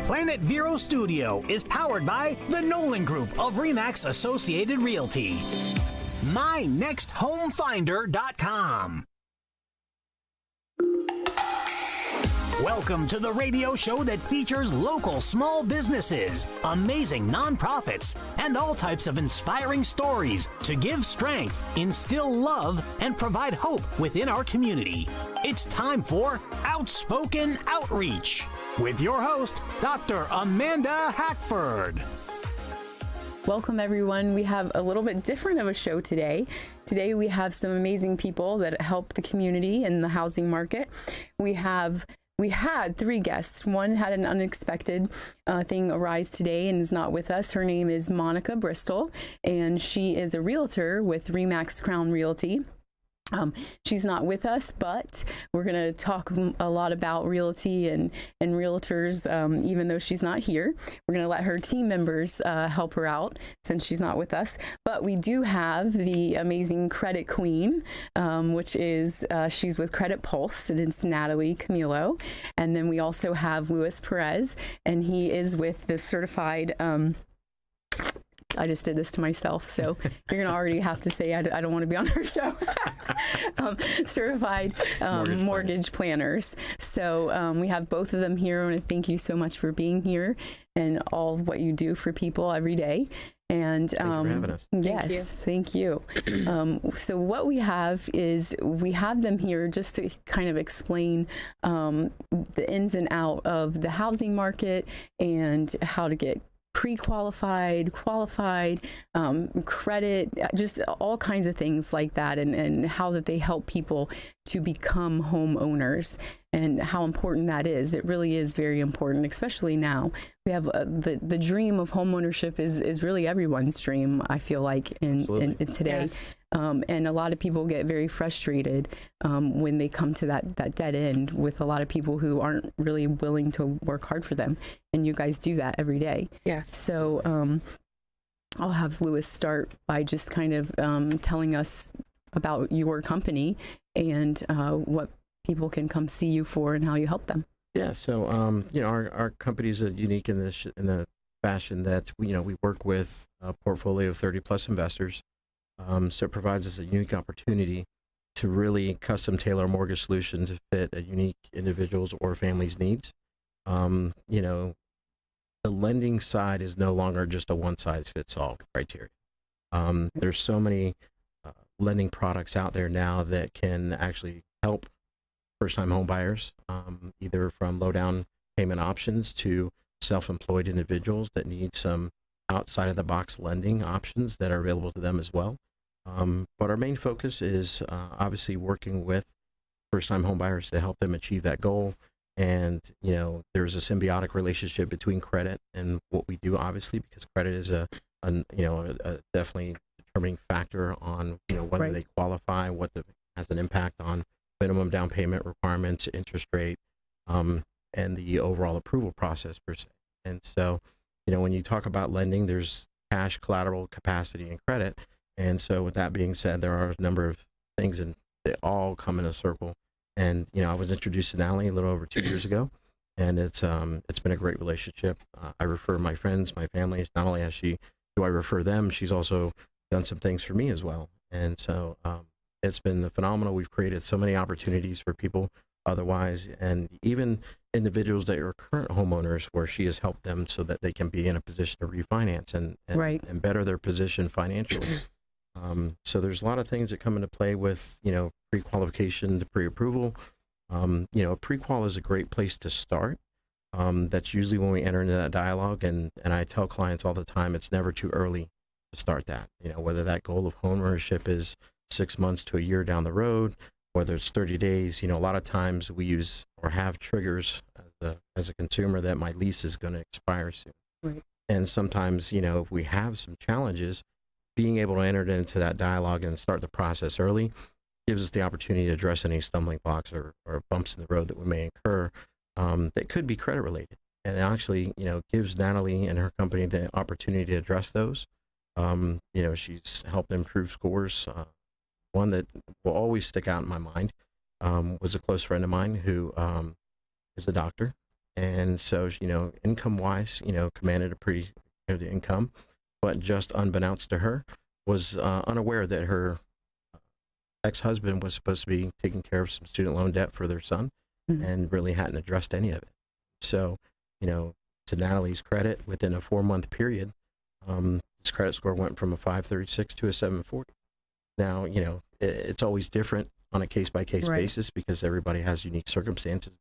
Planet Vero Studio is powered by the Nolan Group of RE/MAX Associated Realty. MyNextHomeFinder.com. Welcome to the radio show that features local small businesses, amazing nonprofits, and all types of inspiring stories to give strength, instill love, and provide hope within our community. It's time for Outspoken Outreach with your host, Dr. Amanda Hackford. Welcome, everyone. We have a little bit different of a show today. Today, we have some amazing people that help the community and the housing market. We had 3 guests. One had an unexpected thing arise today and is not with us. Her name is Monica Bristol, and she is a realtor with RE/MAX Crown Realty. She's not with us, but we're going to talk a lot about realty and realtors, even though she's not here. We're going to let her team members help her out since she's not with us. But we do have the amazing credit queen, which is she's with Credit Pulse, and it's Natalie Camilo. And then we also have Perez, and he is with the certified I just did this to myself, so you're going to already have to say I don't want to be on her show. Certified mortgage planners. So we have both of them here. I want to thank you so much for being here and all of what you do for people every day. And thank you for having us. Yes, thank you. So what we have is we have them here just to kind of explain the ins and out of the housing market and how to get pre-qualified, qualified, credit, just all kinds of things like that, and how that they help people to become homeowners and how important that is. It really is very important, especially now. We have the dream of homeownership is really everyone's dream, I feel like, in today. Yes. And a lot of people get very frustrated when they come to that dead end with a lot of people who aren't really willing to work hard for them. And you guys do that every day. Yes. So I'll have Louis start by just kind of telling us about your company and what people can come see you for and how you help them. Yeah. So our company is unique in the fashion that we work with a portfolio of 30 plus investors. So it provides us a unique opportunity to really custom tailor a mortgage solution to fit a unique individual's or family's needs. The lending side is no longer just a one-size-fits-all criteria. There's so many lending products out there now that can actually help first-time home buyers, either from low-down payment options to self-employed individuals that need some outside-of-the-box lending options that are available to them as well. But our main focus is obviously working with first-time home buyers to help them achieve that goal. And, there's a symbiotic relationship between credit and what we do, obviously, because credit is a definitely determining factor on, whether Right. they qualify, has an impact on minimum down payment requirements, interest rate, and the overall approval process per se. And so, when you talk about lending, there's cash, collateral, capacity, and credit. And so with that being said, there are a number of things and they all come in a circle. And, I was introduced to Natalie a little over 2 years ago, and it's been a great relationship. I refer my friends, my family. Not only has I refer them, she's also done some things for me as well. And so it's been phenomenal. We've created so many opportunities for people otherwise, and even individuals that are current homeowners where she has helped them so that they can be in a position to refinance and better their position financially. So there's a lot of things that come into play with, pre-qualification to pre-approval. A pre-qual is a great place to start. That's usually when we enter into that dialogue. And I tell clients all the time, it's never too early to start that, whether that goal of home ownership is 6 months to a year down the road, whether it's 30 days, a lot of times we use or have triggers as a consumer that my lease is going to expire soon. Right. And sometimes, if we have some challenges, being able to enter into that dialogue and start the process early gives us the opportunity to address any stumbling blocks or bumps in the road that we may incur that could be credit related. And it actually, gives Natalie and her company the opportunity to address those. She's helped improve scores. One that will always stick out in my mind was a close friend of mine who is a doctor, And so, income wise, commanded a pretty good income, but just unbeknownst to her, was unaware that her ex-husband was supposed to be taking care of some student loan debt for their son, and really hadn't addressed any of it. So, to Natalie's credit, within a 4-month period, his credit score went from a 536 to a 740. Now, it's always different on a case-by-case basis because everybody has unique circumstances.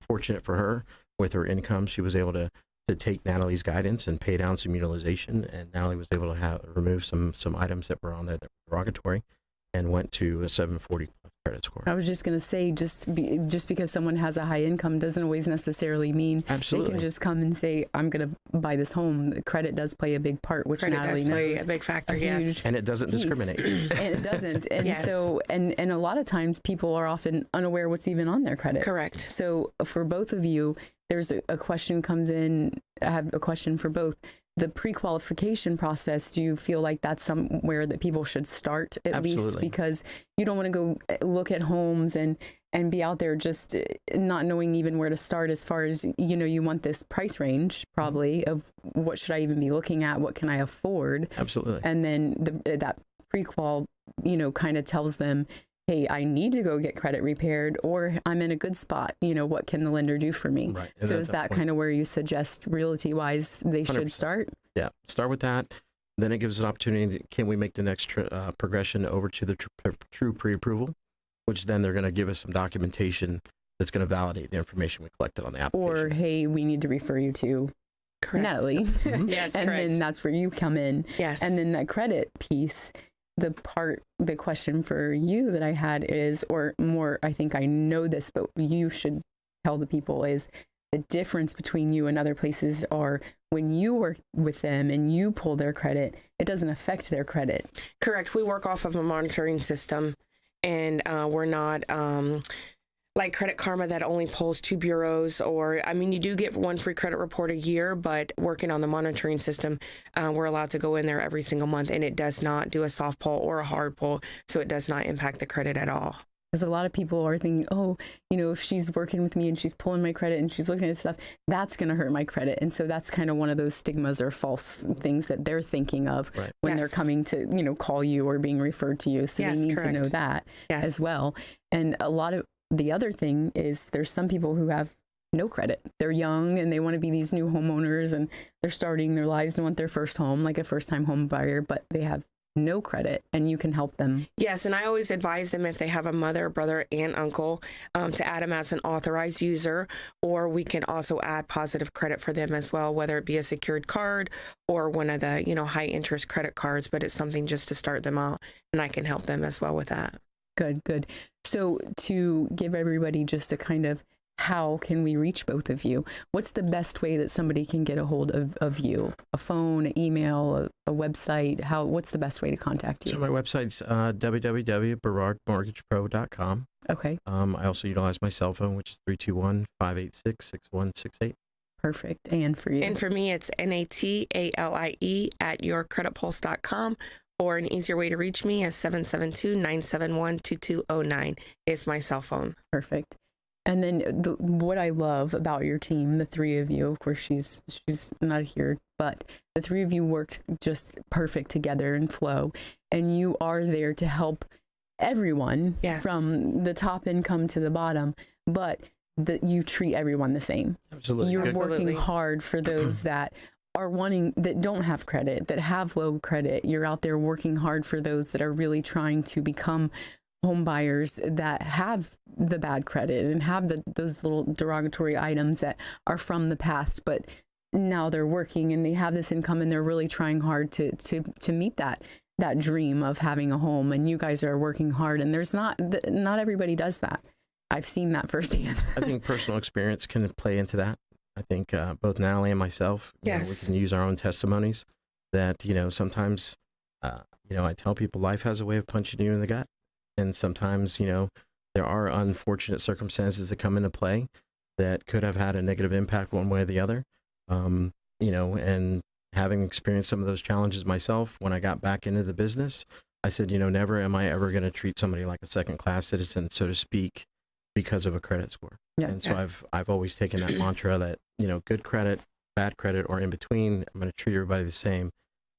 Fortunate for her, with her income, she was able to take Natalie's guidance and pay down some utilization, and Natalie was able to remove some items that were on there that were derogatory, and went to a 740 credit score. I was just going to say, just because someone has a high income doesn't always necessarily mean Absolutely. They can just come and say, I'm going to buy this home. Credit does play a big part, which Credit Natalie does play knows. a big factor, Huge And it doesn't piece. discriminate. And it doesn't. And Yes. so, and a lot of times people are often unaware what's even on their credit. Correct. So for both of you, there's a question comes in. I have a question for both. The pre-qualification process, do you feel like that's somewhere that people should start at least? Absolutely. Because you don't want to go look at homes and be out there just not knowing even where to start as far as, you want this price range probably of what should I even be looking at? What can I afford? Absolutely. And then that pre-qual, kind of tells them, hey, I need to go get credit repaired, or I'm in a good spot. What can the lender do for me? Right. And So at is that that point- kind of where you suggest realty-wise they 100%. should start? Yeah, start with that. Then it gives an opportunity. Can we make the next progression over to the true pre-approval, which then they're going to give us some documentation that's going to validate the information we collected on the application. Or, hey, we need to refer you to Correct. Natalie. Yes, and correct. then that's where you come in. Yes. And then that credit piece, the question for you that I had is, or more, I think I know this, but you should tell the people, is the difference between you and other places are when you work with them and you pull their credit, it doesn't affect their credit. Correct. We work off of a monitoring system, and we're not like Credit Karma that only pulls 2 bureaus, or, you do get 1 free credit report a year, but working on the monitoring system, we're allowed to go in there every single month, and it does not do a soft pull or a hard pull, so it does not impact the credit at all. Because a lot of people are thinking, oh, if she's working with me and she's pulling my credit and she's looking at stuff, that's going to hurt my credit. And so that's kind of one of those stigmas or false things that they're thinking of when they're coming to, call you or being referred to you. So they need to know that as well. And a lot of the other thing is there's some people who have no credit. They're young and they want to be these new homeowners and they're starting their lives and want their first home, like a first time home buyer, but they have no credit, and you can help them. Yes, and I always advise them if they have a mother, brother, and uncle to add them as an authorized user, or we can also add positive credit for them as well, whether it be a secured card or one of the high interest credit cards, but it's something just to start them out, and I can help them as well with that. Good. So to give everybody just a kind of how can we reach both of you? What's the best way that somebody can get a hold of you? A phone, an email, a website? What's the best way to contact you? So my website's www.berardmortgagepro.com. Okay. I also utilize my cell phone, which is 321-586-6168. Perfect. And for you? And for me, it's NATALIE@yourcreditpulse.com, or an easier way to reach me is 772-971-2209 is my cell phone. Perfect. And then what I love about your team, the three of you, of course, she's not here, but the three of you work just perfect together and flow. And you are there to help everyone from the top income to the bottom, but that you treat everyone the same. Absolutely. You're working hard for those that are that don't have credit, that have low credit. You're out there working hard for those that are really trying to become home buyers that have the bad credit and have those little derogatory items that are from the past, but now they're working and they have this income and they're really trying hard to meet that dream of having a home. And you guys are working hard, and there's not everybody does that. I've seen that firsthand. I think personal experience can play into that. I think both Natalie and myself, we can use our own testimonies that, sometimes, I tell people life has a way of punching you in the gut. And sometimes, there are unfortunate circumstances that come into play that could have had a negative impact one way or the other. And having experienced some of those challenges myself, when I got back into the business, I said, never am I ever going to treat somebody like a second-class citizen, so to speak, because of a credit score. Yeah. And so I've always taken that mantra that, good credit, bad credit, or in between, I'm going to treat everybody the same.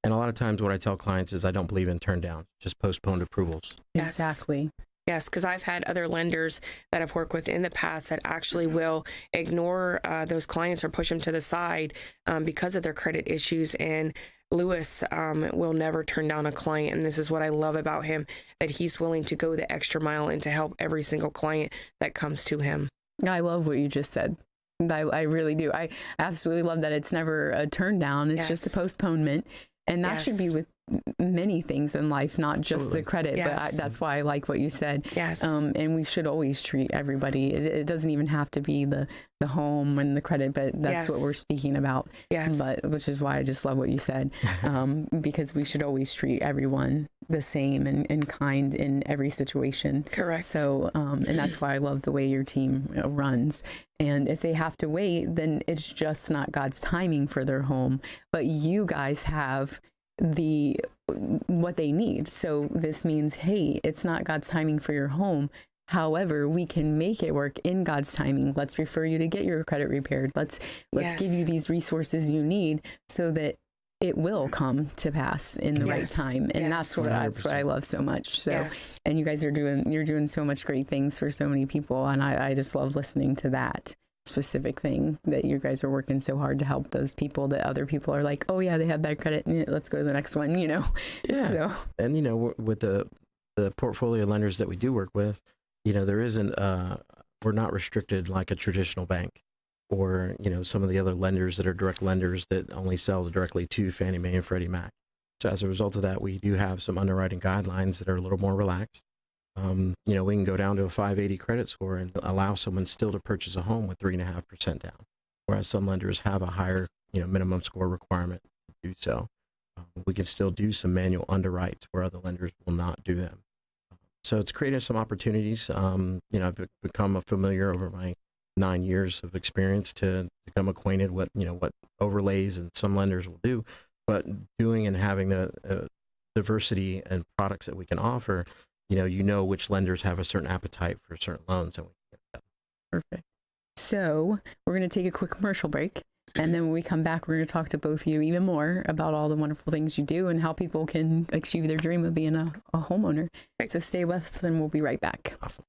And a lot of times what I tell clients is I don't believe in turn down, just postponed approvals. Yes. Exactly. Yes, because I've had other lenders that I've worked with in the past that actually will ignore those clients or push them to the side because of their credit issues. And Lewis will never turn down a client. And this is what I love about him, that he's willing to go the extra mile and to help every single client that comes to him. I love what you just said. I really do. I absolutely love that it's never a turn down. It's just a postponement. And that should be with many things in life, not just the credit, but that's why I like what you said. Yes. And we should always treat everybody. It doesn't even have to be the home and the credit, but that's what we're speaking about. Yes. But which is why I just love what you said, because we should always treat everyone the same and kind in every situation. Correct. So, and that's why I love the way your team runs. And if they have to wait, then it's just not God's timing for their home. But you guys have what they need. So this means, hey, it's not God's timing for your home. However, we can make it work in God's timing. Let's refer you to get your credit repaired. Let's give you these resources you need so that it will come to pass in the right time. And that's what I love so much. So, and you guys you're doing so much great things for so many people. And I just love listening to that specific thing, that you guys are working so hard to help those people that other people are like, oh yeah, they have bad credit, let's go to the next one, Yeah. So, and with the portfolio lenders that we do work with, there isn't we're not restricted like a traditional bank or some of the other lenders that are direct lenders that only sell directly to Fannie Mae and Freddie Mac. So as a result of that, we do have some underwriting guidelines that are a little more relaxed. We can go down to a 580 credit score and allow someone still to purchase a home with 3.5% down, whereas some lenders have a higher, minimum score requirement to do so. We can still do some manual underwrites where other lenders will not do them. So it's created some opportunities. I've become familiar over my 9 years of experience to become acquainted with, what overlays and some lenders will do, but doing and having the diversity and products that we can offer, which lenders have a certain appetite for certain loans. And we can get that. Perfect. So we're going to take a quick commercial break. And then when we come back, we're going to talk to both of you even more about all the wonderful things you do and how people can achieve their dream of being a homeowner. So stay with us and we'll be right back. Awesome.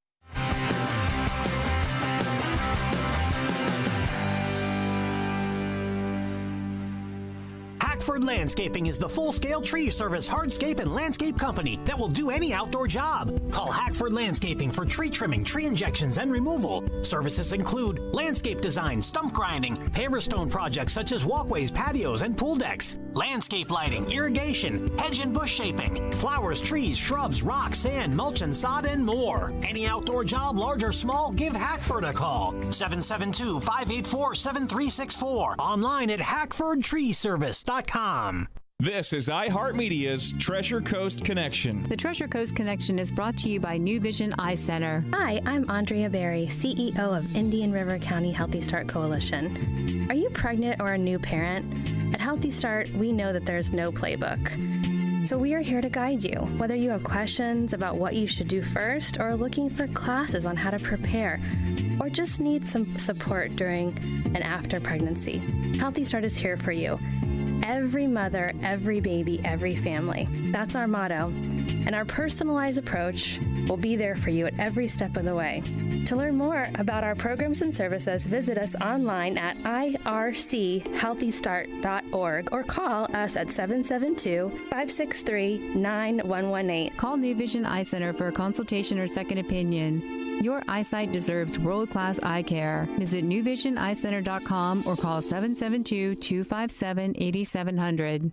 Hackford Landscaping is the full-scale tree service, hardscape, and landscape company that will do any outdoor job. Call Hackford Landscaping for tree trimming, tree injections, and removal. Services include landscape design, stump grinding, paver stone projects such as walkways, patios, and pool decks, landscape lighting, irrigation, hedge and bush shaping, flowers, trees, shrubs, rocks, sand, mulch, and sod, and more. Any outdoor job, large or small, give Hackford a call. 772-584-7364. Online at hackfordtreeservice.com. This is iHeartMedia's Treasure Coast Connection. The Treasure Coast Connection is brought to you by New Vision Eye Center. Hi, I'm Andrea Berry, CEO of Indian River County Healthy Start Coalition. Are you pregnant or a new parent? At Healthy Start, we know that there's no playbook. So we are here to guide you, whether you have questions about what you should do first or looking for classes on how to prepare, or just need some support during and after pregnancy. Healthy Start is here for you. Every mother, every baby, every family. That's our motto. And our personalized approach will be there for you at every step of the way. To learn more about our programs and services, visit us online at irchealthystart.org or call us at 772-563-9118. Call New Vision Eye Center for a consultation or second opinion. Your eyesight deserves world-class eye care. Visit newvisioneyecenter.com or call 772-257-8700.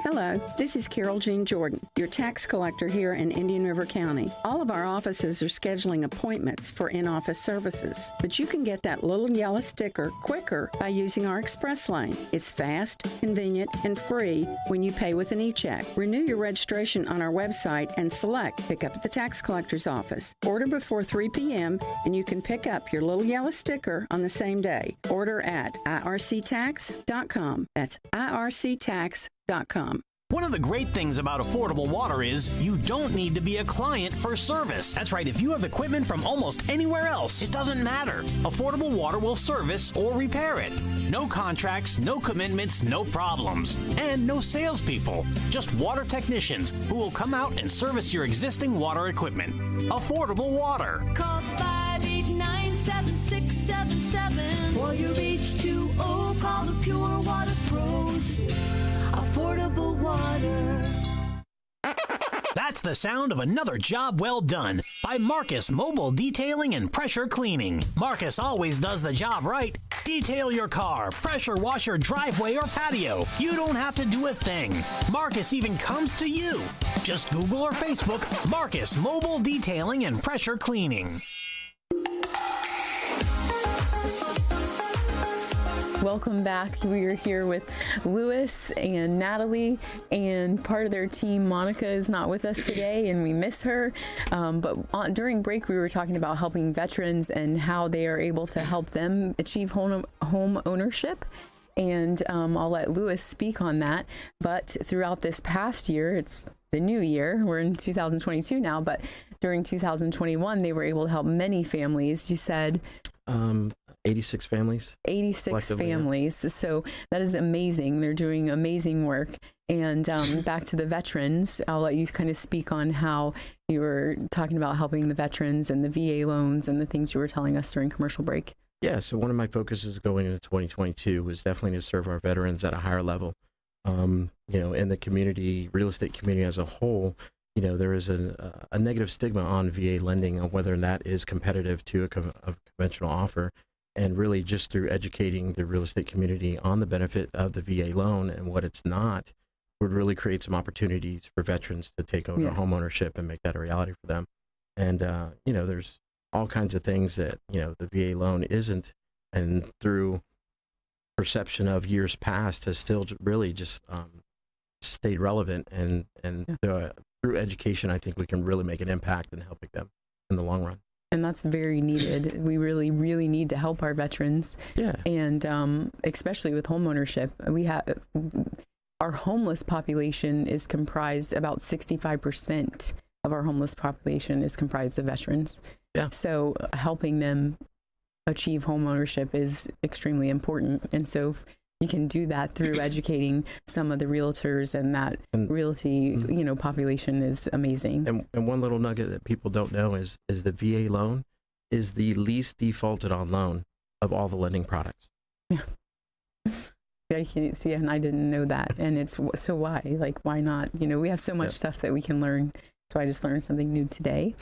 Hello, this is Carol Jean Jordan, your tax collector here in Indian River County. All of our offices are scheduling appointments for in-office services, but you can get that little yellow sticker quicker by using our express lane. It's fast, convenient, and free when you pay with an e-check. Renew your registration on our website and select Pick Up at the Tax Collector's Office. Order before 3 p.m. and you can pick up your little yellow sticker on the same day. Order at irctax.com. That's irctax.com. One of the great things about affordable water is you don't need to be a client for service. That's right, if you have equipment from almost anywhere else, it doesn't matter. Affordable Water will service or repair it. No contracts, no commitments, no problems. And no salespeople, just water technicians who will come out and service your existing water equipment. Affordable Water. Call 589-7677 or you reach 20. Call the Pure Water Pros. Affordable Water. That's the sound of another job well done by Marcus Mobile Detailing and Pressure Cleaning. Marcus always does the job right. Detail your car, pressure wash your driveway or patio. You don't have to do a thing. Marcus even comes to you. Just Google or Facebook Marcus Mobile Detailing and Pressure Cleaning. Welcome back. We are here with Louis and Natalie, and part of their team, Monica, is not with us today, and we miss her. During break, we were talking about helping veterans and how they are able to help them achieve home ownership. And I'll let Louis speak on that. But throughout this past year, it's the new year. We're in 2022 now, but during 2021, they were able to help many families. You said 86 families. 86 families. Yeah. So that is amazing. They're doing amazing work. And back to the veterans, I'll let you kind of speak on how you were talking about helping the veterans and the VA loans and the things you were telling us during commercial break. Yeah, so one of my focuses going into 2022 was definitely to serve our veterans at a higher level. In the community, real estate community as a whole, there is a negative stigma on VA lending, on whether that is competitive to a conventional offer. And really just through educating the real estate community on the benefit of the VA loan and what it's not, would really create some opportunities for veterans to take over home ownership and make that a reality for them. And, there's all kinds of things that, the VA loan isn't, and through perception of years past has still really just stayed relevant. And through education, I think we can really make an impact in helping them in the long run. And that's very needed. We really, really need to help our veterans. Yeah. And especially with homeownership, our homeless population is comprised, about 65% of our homeless population is comprised of veterans. Yeah. So helping them achieve homeownership is extremely important. And so you can do that through educating some of the realtors, and that realty, population is amazing. And one little nugget that people don't know is the VA loan is the least defaulted on loan of all the lending products. Yeah. I can't see, and I didn't know that. And it's so why? Like, why not? We have so much stuff that we can learn. So I just learned something new today.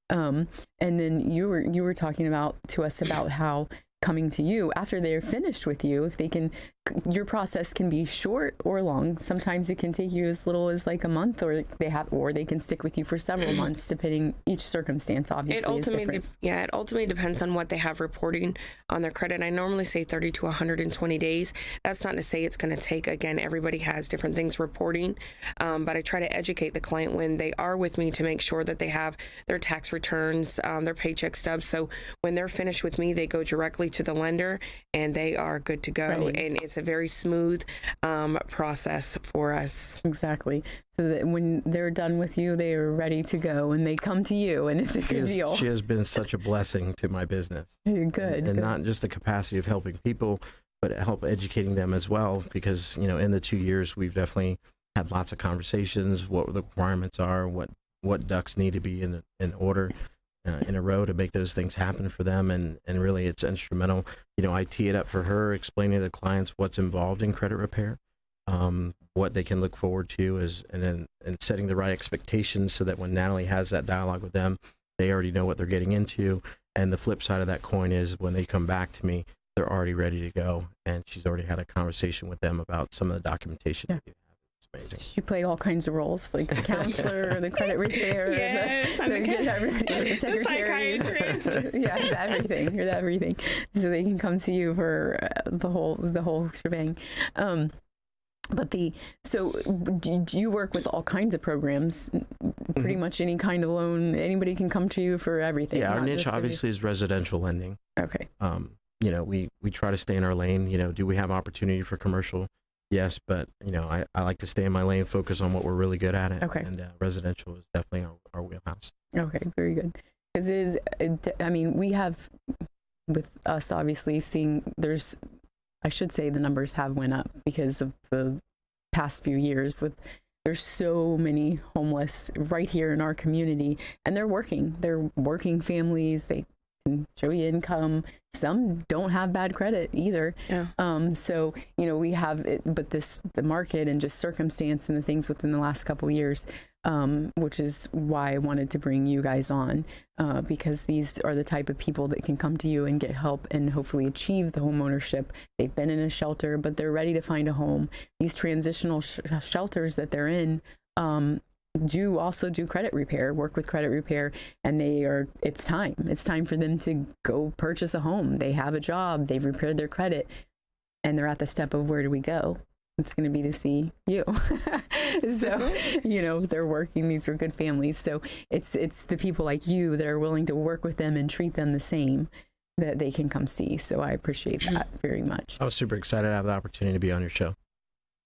And then you were talking to us about how coming to you after they're finished with you, if they can, your process can be short or long. Sometimes it can take you as little as like a month, or they can stick with you for several months, depending each circumstance. Obviously, is different. It ultimately depends on what they have reporting on their credit. I normally say 30 to 120 days. That's not to say it's going to take. Again, everybody has different things reporting, but I try to educate the client when they are with me to make sure that they have their tax returns, their paycheck stubs. So when they're finished with me, they go directly to the lender and they are good to go. Right. And it's a very smooth process for us. Exactly. So that when they're done with you, they are ready to go, and they come to you, and it's a good deal. She has been such a blessing to my business. Good. And not just the capacity of helping people, but help educating them as well. Because, in the 2 years, we've definitely had lots of conversations, what the requirements are, what ducks need to be in order. In a row to make those things happen for them, and really it's instrumental. I tee it up for her, explaining to the clients what's involved in credit repair, what they can look forward to, and setting the right expectations so that when Natalie has that dialogue with them, they already know what they're getting into. And the flip side of that coin is when they come back to me, they're already ready to go, and she's already had a conversation with them about some of the documentation. Yeah. She played all kinds of roles, like the counselor, the credit repair, the secretary. Everything. You're everything. So they can come to you for the whole shebang. So do you work with all kinds of programs? Pretty much any kind of loan. Anybody can come to you for everything. Yeah, our niche obviously is residential lending. Okay. We try to stay in our lane. Do we have opportunity for commercial? yes, but I like to stay in my lane, focus on what we're really good at. Okay. And residential is definitely our wheelhouse. Okay, very good. Because we have, with us obviously seeing I should say the numbers have went up because of the past few years there's so many homeless right here in our community, and they're working families. They can show you income. Some don't have bad credit either. Yeah. So, we have it, but the market and just circumstance and the things within the last couple of years, which is why I wanted to bring you guys on, because these are the type of people that can come to you and get help and hopefully achieve the home ownership. They've been in a shelter, but they're ready to find a home. These transitional shelters that they're in, also do credit repair, work with credit repair, and it's time for them to go purchase a home. They have a job, they've repaired their credit, and they're at the step of where do we go? It's going to be to see you. So, they're working. These are good families. So it's the people like you that are willing to work with them and treat them the same that they can come see. So I appreciate that very much. I was super excited to have the opportunity to be on your show.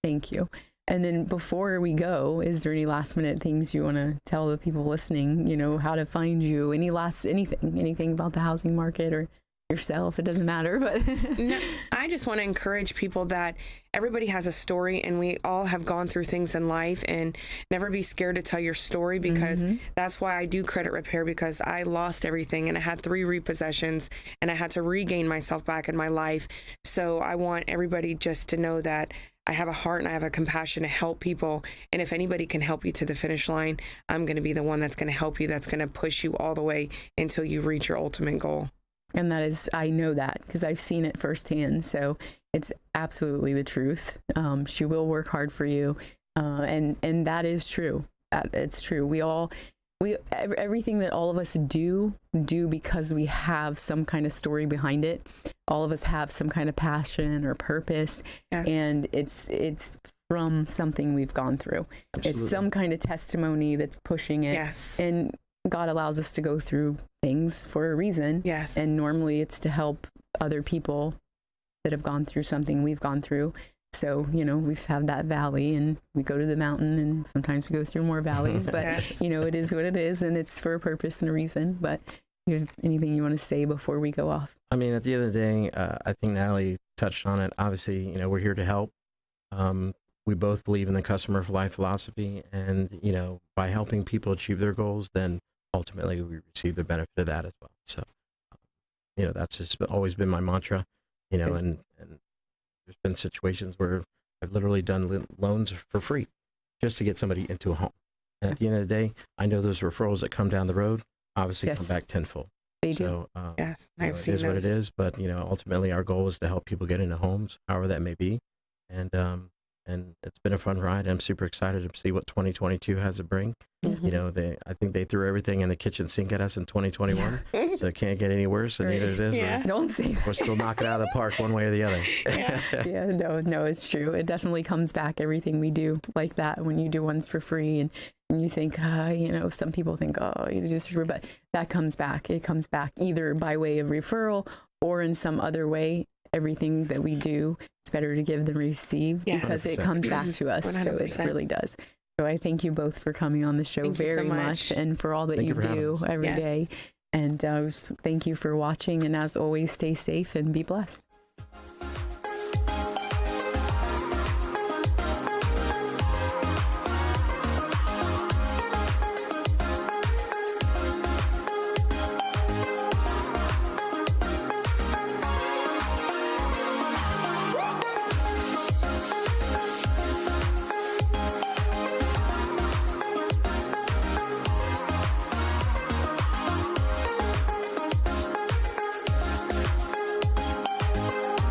Thank you. And then before we go, is there any last minute things you want to tell the people listening, how to find you? Anything about the housing market or yourself? It doesn't matter, but No, I just want to encourage people that everybody has a story, and we all have gone through things in life, and never be scared to tell your story, because that's why I do credit repair, because I lost everything and I had 3 repossessions and I had to regain myself back in my life. So I want everybody just to know that I have a heart and I have a compassion to help people. And if anybody can help you to the finish line, I'm going to be the one that's going to help you, that's going to push you all the way until you reach your ultimate goal. And I know that because I've seen it firsthand. So it's absolutely the truth. She will work hard for you. And that is true. It's true. Everything that all of us do because we have some kind of story behind it. All of us have some kind of passion or purpose. Yes. And it's from something we've gone through. Absolutely. It's some kind of testimony that's pushing it. Yes. And God allows us to go through things for a reason. Yes. And normally it's to help other people that have gone through something we've gone through. So, we've had that valley and we go to the mountain, and sometimes we go through more valleys, but Yes. It is what it is, and it's for a purpose and a reason. But you have anything you want to say before we go off? I mean, at the end of the day, I think Natalie touched on it. Obviously, we're here to help. We both believe in the customer for life philosophy, and, by helping people achieve their goals, then ultimately we receive the benefit of that as well. So, that's just always been my mantra, and there's been situations where I've literally done loans for free just to get somebody into a home. And at the end of the day, I know those referrals that come down the road obviously come back tenfold. They do. So, Yes, I've seen it is those. what it is. But, ultimately our goal is to help people get into homes, however that may be. And it's been a fun ride. I'm super excited to see what 2022 has to bring. Mm-hmm. I think they threw everything in the kitchen sink at us in 2021, so it can't get any worse, and neither it is. Yeah. Don't say that. We're still knocking it out of the park one way or the other. Yeah, no, it's true. It definitely comes back, everything we do like that, when you do ones for free and you think, some people think, you do this for free, but that comes back. It comes back either by way of referral or in some other way. Everything that we do, it's better to give than receive, because it comes back to us. 100%. So it really does. So I thank you both for coming on the show very much, and for all that you do every day. And thank you for watching. And as always, stay safe and be blessed.